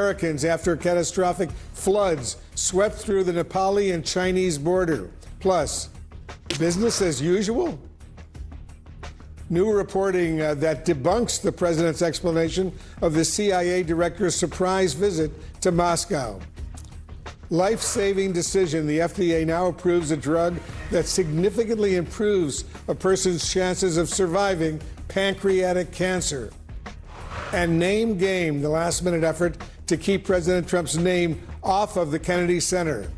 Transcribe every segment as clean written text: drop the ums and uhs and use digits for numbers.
Americans after catastrophic floods swept through the Nepali and Chinese border. Plus, business as usual? New reporting that debunks the president's explanation of the CIA director's surprise visit to Moscow. Life-saving decision. The FDA now approves a drug that significantly improves a person's chances of surviving pancreatic cancer. And name game, the last-minute effort to keep President Trump's name off of the Kennedy Center.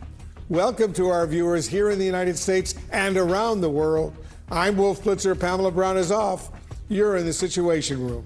Welcome to our viewers here in the United States and around the world. I'm Wolf Blitzer. Pamela Brown is off. You're in the Situation Room.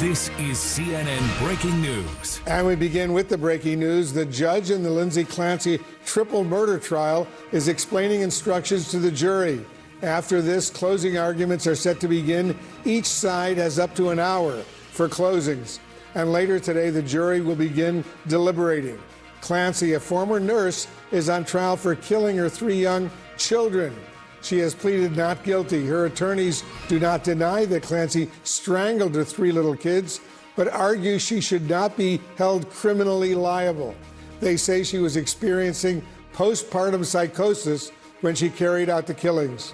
This is CNN Breaking News. And we begin with the breaking news. The judge in the Lindsay Clancy triple murder trial is explaining instructions to the jury. After this, closing arguments are set to begin. Each side has up to an hour for closings. And later today, the jury will begin deliberating. Clancy, a former nurse, is on trial for killing her 3 young children. She has pleaded not guilty. Her attorneys do not deny that Clancy strangled her 3 little kids, but argue she should not be held criminally liable. They say she was experiencing postpartum psychosis when she carried out the killings.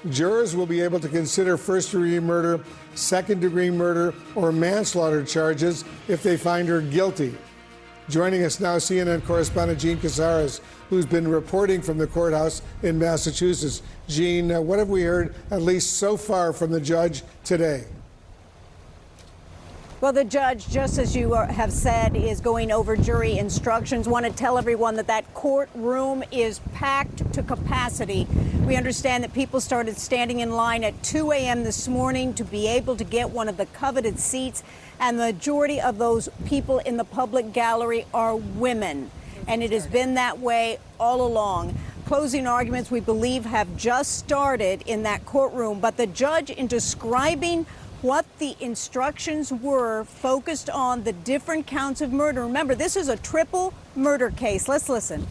Jurors will be able to consider first-degree murder, second-degree murder, or manslaughter charges if they find her guilty. Joining us now, CNN correspondent Jean Casares, who's been reporting from the courthouse in Massachusetts. Jean, what have we heard, at least so far, from the judge today? Well, the judge, just as you have said, is going over jury instructions. Want to tell everyone that that courtroom is packed to capacity. We understand that people started standing in line at 2 a.m. this morning to be able to get one of the coveted seats. And the majority of those people in the public gallery are women. And it has been that way all along. Closing arguments, we believe, have just started in that courtroom. But the judge, in describing what the instructions were, focused on the different counts of murder. Remember, this is a triple murder case. Let's listen.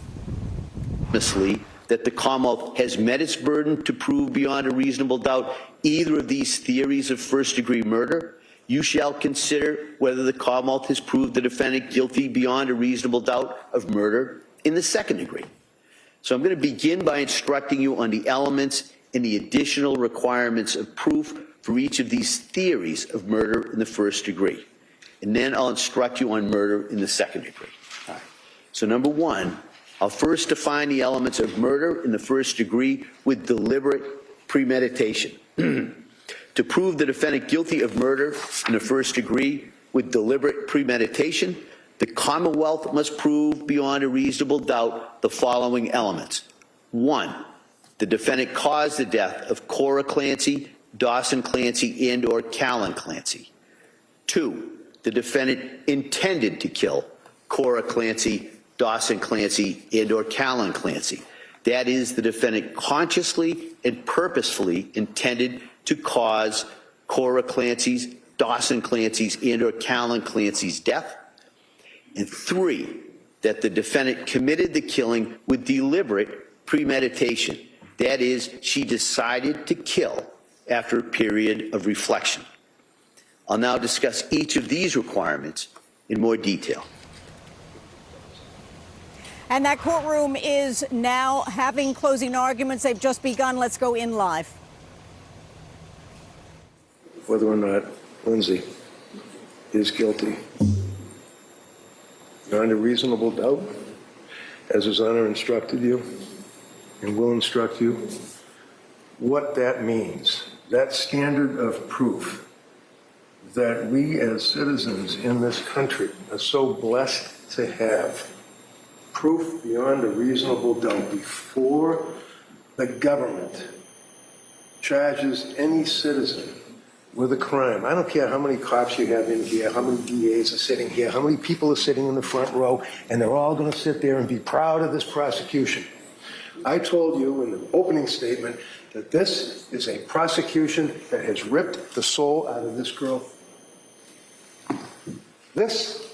That the Commonwealth has met its burden to prove beyond a reasonable doubt either of these theories of first-degree murder. You shall consider whether the Commonwealth has proved the defendant guilty beyond a reasonable doubt of murder in the second degree. So I'm going to begin by instructing you on the elements and the additional requirements of proof for each of these theories of murder in the first degree. And then I'll instruct you on murder in the second degree. All right. So number one, I'll first define the elements of murder in the first degree with deliberate premeditation. To prove the defendant guilty of murder in the first degree with deliberate premeditation, the Commonwealth must prove beyond a reasonable doubt the following elements. 1, the defendant caused the death of Cora Clancy, Dawson Clancy, and/or Callan Clancy. 2, the defendant intended to kill Cora Clancy, Dawson Clancy, and/or Callan Clancy. That is, the defendant consciously and purposefully intended to cause Cora Clancy's, Dawson Clancy's, and/or Callan Clancy's death. And 3, that the defendant committed the killing with deliberate premeditation. That is, she decided to kill after a period of reflection. I'll now discuss each of these requirements in more detail. And that courtroom is now having closing arguments. They've just begun. Let's go in live. Whether or not Lindsay is guilty, beyond a reasonable doubt, as His Honor instructed you and will instruct you, what that means, that standard of proof that we as citizens in this country are so blessed to have, proof beyond a reasonable doubt before the government charges any citizen with a crime. I don't care how many cops you have in here, how many DAs are sitting here, how many people are sitting in the front row, and they're all going to sit there and be proud of this prosecution. I told you in the opening statement that this is a prosecution that has ripped the soul out of this girl. This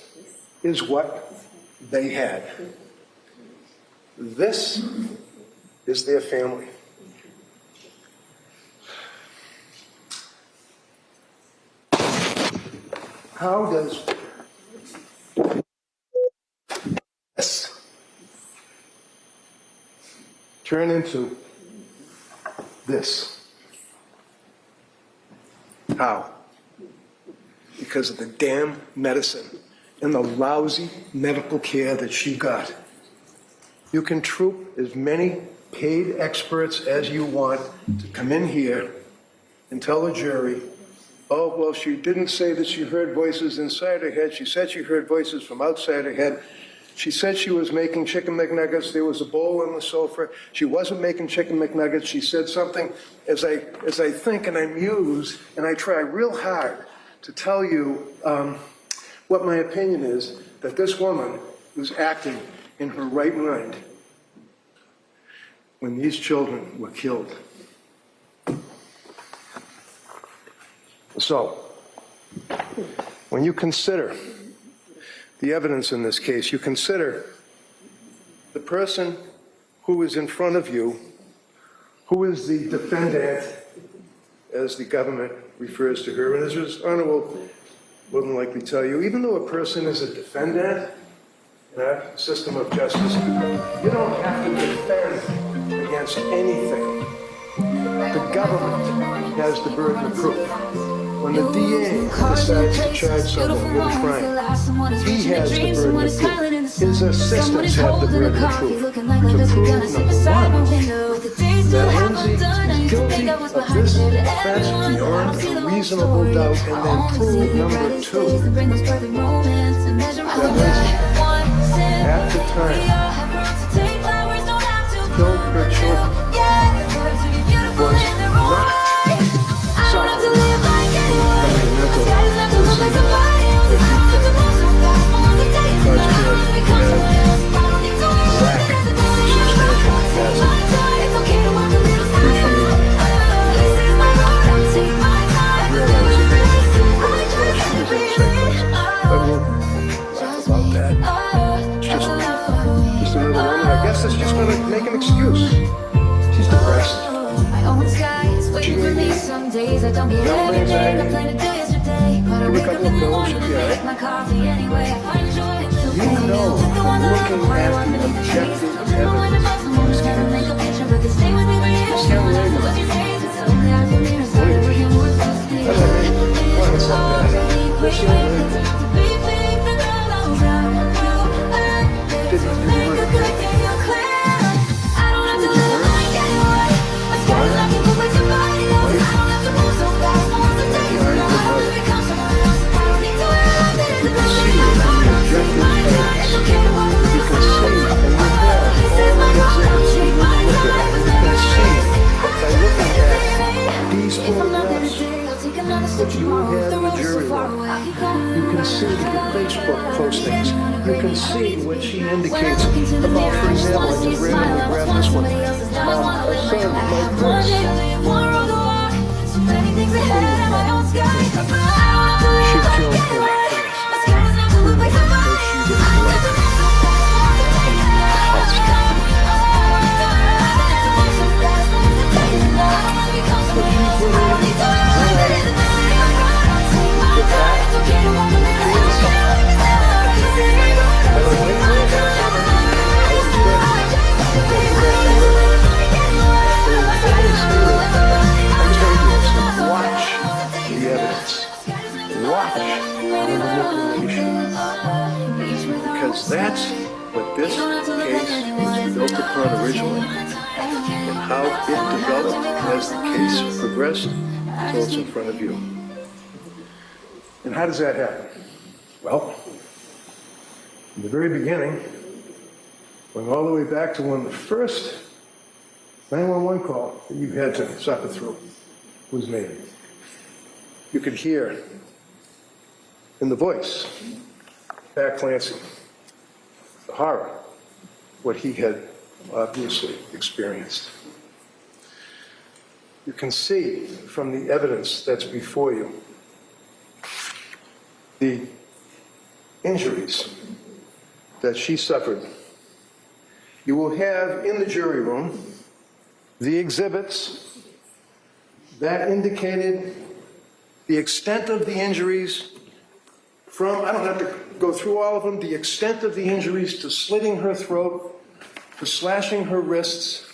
is what they had. This is their family. How does this turn into this? How? Because of the damn medicine and the lousy medical care that she got. You can troop as many paid experts as you want to come in here and tell the jury, oh, well, she didn't say that she heard voices inside her head. She said she heard voices from outside her head. She said she was making chicken McNuggets. There was a bowl on the sofa. She wasn't making chicken McNuggets. She said something as I think and I muse and I try real hard to tell you what my opinion is, that this woman was acting in her right mind when these children were killed. So, when you consider the evidence in this case, you consider the person who is in front of you, who is the defendant, as the government refers to her, and as His Honor will than likely tell you, even though a person is a defendant in our system of justice, you don't have to defend against anything. The government has the burden of proof. When the DA decides to charge someone with a crime, he has the burden of proof. His assistants have the burden of proof to prove, number one, that Lindsay is guilty of this offense beyond a reasonable doubt, and then prove, number two, that Lindsay, at the time, killed her children, was not suffering from a mental disease lack of substantial Just another woman. I guess that's just going to make an excuse. She's depressed. She may be mental anxiety. Give her a couple of pills, she'll be all right. You know from looking at the objective evidence in this case, this young lady, this young lady that you have in the jury room. You can see the Facebook postings. You can see what she indicates about, for example, I just randomly grabbed this one. A son like this. She killed him. Because that's what this case was built upon originally, and how it developed as the case progressed until it's in front of you. And how does that happen? Well, in the very beginning, going all the way back to when the first 911 call that you had to suffer through was made, you could hear in the voice, Pat Clancy, the horror, what he had obviously experienced. You can see from the evidence that's before you the injuries that she suffered. You will have in the jury room the exhibits that indicated the extent of the injuries from, I don't have to go through all of them, the extent of the injuries to slitting her throat, to slashing her wrists,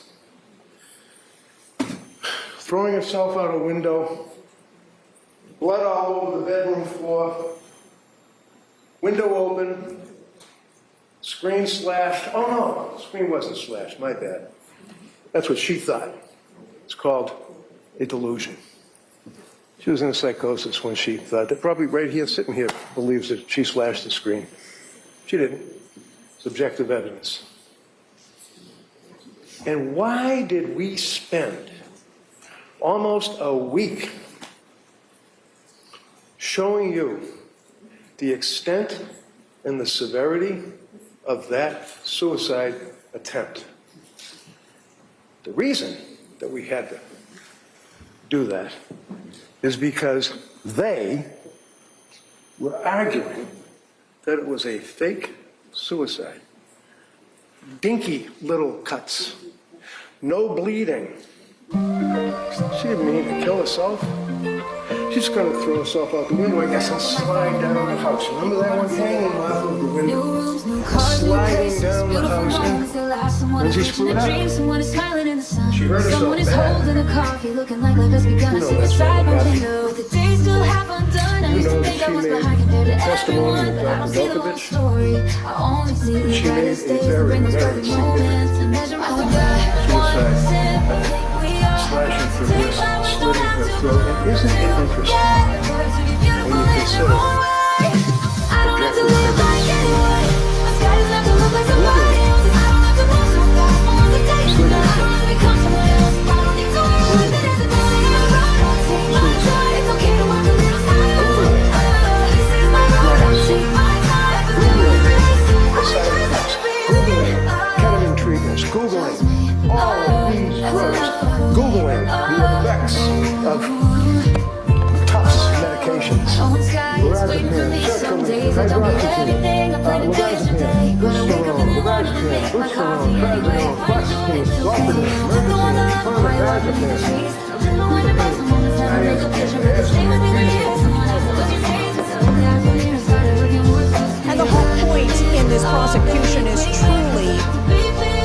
throwing herself out a window, blood all over the bedroom floor, window open, screen slashed. Oh no, the screen wasn't slashed, my bad. That's what she thought. It's called a delusion. She was in a psychosis when she thought that, probably right here, sitting here, believes that she slashed the screen. She didn't. It's objective evidence. And why did we spend almost a week showing you the extent and the severity of that suicide attempt? The reason that we had to do that is because they were arguing that it was a fake suicide. Dinky little cuts, no bleeding. She didn't mean to kill herself. She's going to throw herself out the window, I guess, and slide down the house. Remember that one hanging off of the window? Sliding down the house. When she screwed up, she hurt herself bad. You know that's all about it. You know that she made testimony of Dr. Velkovich. She made a very, very significant suicide. Slashing her wrist, slitting her throat. And isn't it interesting when you consider objective ketamine treatments, Googling all of these drugs, Googling the effects of Tufts medications, lorazepam, sertraline, hydroxyzine, lorazepam, glucagon, lorazepam, glucagon, trazodone, fluoxetine, zolpidem, And the whole point in this prosecution is truly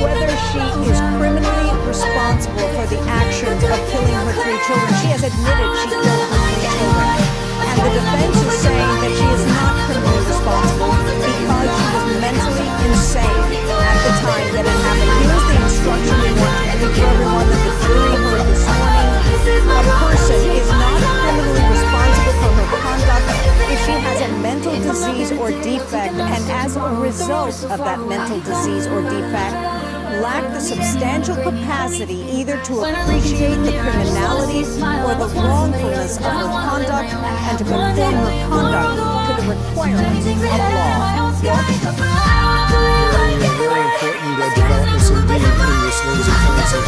whether she is criminally responsible for the actions of killing her 3 children. She has admitted she killed her 3 children. And the defense is saying that she is not criminally responsible because she was mentally insane at the time that it happened. Here's the instruction we want to read to everyone that the jury heard this morning. A person is not criminally responsible for her conduct if she has a mental disease or defect, and as a result of that mental disease or defect, lack the substantial capacity either to appreciate the criminality or the wrongfulness of her conduct and to conform her conduct to the requirements of law. Very important developments indeed in this Lindsay Clancy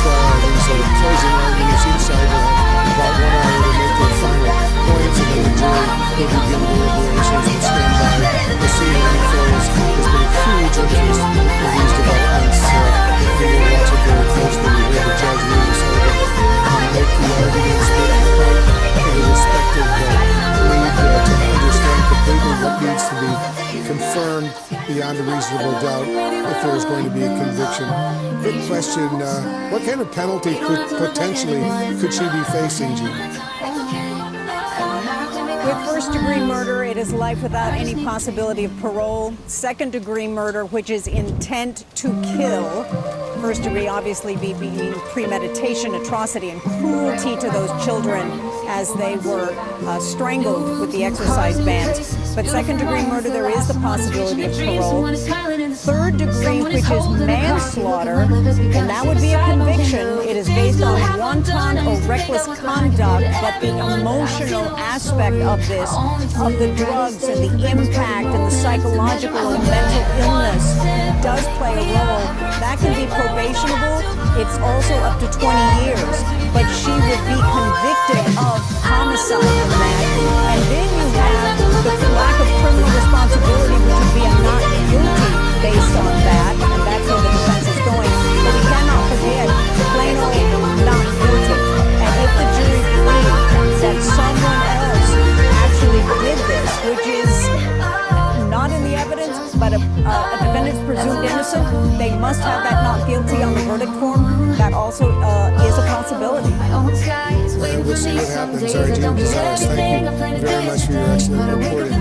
trial. These are closing arguments each side will have about 1 hour to make their final points, and then the jury will begin deliberations and stand by the CNN films. There's been a huge interest in these developments. We will watch it very closely. We hear the judge really sort of make the arguments that in the respective lead to understand completely what needs to be confirmed beyond a reasonable doubt if there is going to be a conviction. Quick question, what kind of penalty could she be facing, Gene? With first-degree murder, it is life without any possibility of parole. Second-degree murder, which is intent to kill. First-degree obviously being premeditation, atrocity, and cruelty to those children as they were strangled with the exercise bands. But second-degree murder, there is the possibility of parole. Third degree, which is manslaughter, and that would be a conviction. It is based on wanton or reckless conduct, but the emotional aspect of this, of the drugs and the impact and the psychological and mental illness does play a role. That can be probationable. It's also up to 20 years. But she would be convicted of homicide in that. And then you have the lack of criminal responsibility, which would be a not guilty based on that. And that's where the defense is going. But we cannot forget, plain old not guilty. And if the jury believes that someone else actually did this, which is must have that not guilty on the verdict form. That also is a possibility. We'll see what happens. Our team desires. Thank you very much for your excellent reporting.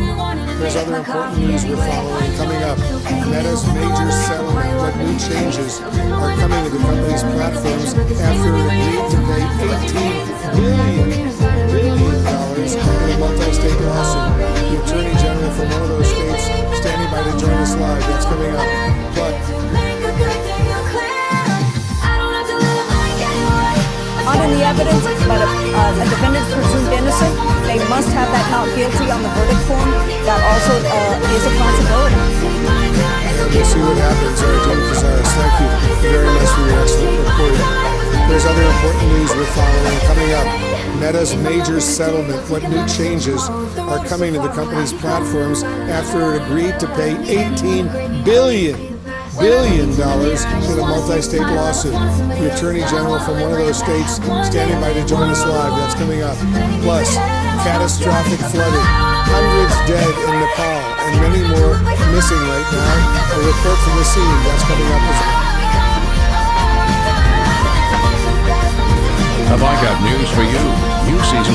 There's other important news we're following coming up. Meta's major settlement. What new changes are coming to the company's platforms after it agreed to pay $18 billion in a multi-state lawsuit? The Attorney General from one of those states standing by to join us live. That's coming up. But Not in the evidence, but a defendant presumed innocent, they must have that not guilty on the verdict form. That also is a possibility. and we'll see what happens. Our team desires. Thank you very much for your excellent reporting. There's other important news we're following coming up. Meta's major settlement. What new changes are coming to the company's platforms after it agreed to pay $18 billion in a multi-state lawsuit? The Attorney General from one of those states standing by to join us live. That's coming up. Plus, catastrophic flooding, hundreds dead in Nepal, and many more missing right now. A report from the scene. That's coming up as well. Have I got news for you? New season